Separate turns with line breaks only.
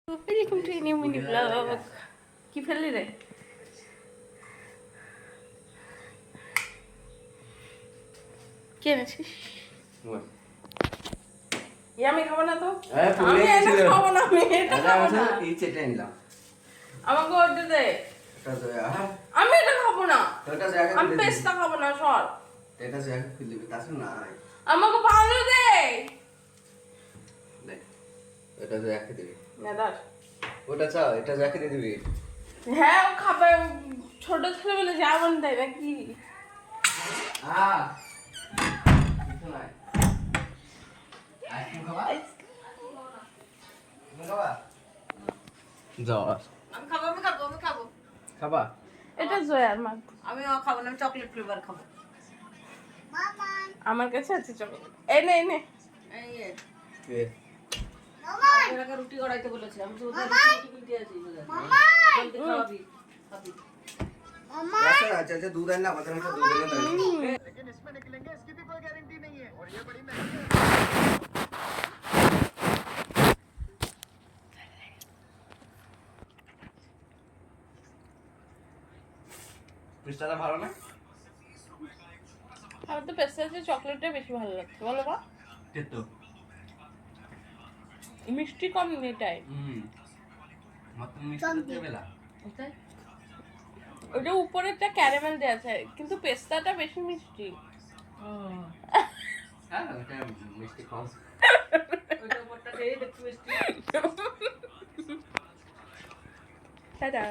Welcome to a new mini vlog. কি ফেললি রে? কি এনেছিস? আমি খাবো না তো। আমি এটা খাবো না, আমি এটা খাবো না।
এই চেটে নিলাম।
আমাকে অর্ডার দে। আমি এটা খাবো না। আমি পেস্তা খাবো না, সর।
এটা জায়গা খুলে দিবি কাছে না।
আমাকে ভালো দে।
দেখ এটা জায়গা দিবি।
না দাঁড়।
ওটা চাও, এটা জায়গা দিয়ে দিবি।
হ্যাঁ ও খাবে, ছোট ছেলে বলে যেমন দেয় নাকি?
কিছু নাই। আইসক্রিম খাবা? তুমি খাবা? যাও।
আমি খাবো।
খাবা?
এটা জয়ার মা।
আমিও খাবো না, আমি চকলেট ফ্লেভার খাবো।
আমার কাছে আছে চকলেট। এনে এনে।
এই যে,
কে?
ওর আগে রুটি করাইতে বলেছে, আমি তো ওদের রুটি কিনতে আছি বাজারে। জলদি খাওয়াবি, খাবি।
ऐसा ना चाचा दूध है ना पता नहीं दूध है ना
लेकिन इसमें निकलेंगे इसकी भी कोई गारंटी नहीं है और ये बड़ी
পিস্তাটা ভালো না?
আমার তো পেস্তার চেয়ে চকলেটটা বেশি ভালো লাগছে, বলো মা?
তেতো।
মিষ্টি কম এটাই।
মাত্র মিষ্টি বেলা।
বুঝতে?
ওটা উপরেরটা ক্যারামেল দেয়া আছে, কিন্তু পেস্তাটা বেশি মিষ্টি।
হ্যাঁ ওটা মিষ্টি কম।
ওইটা উপরটা খেয়ে দেখতে মিষ্টি।
টাটা।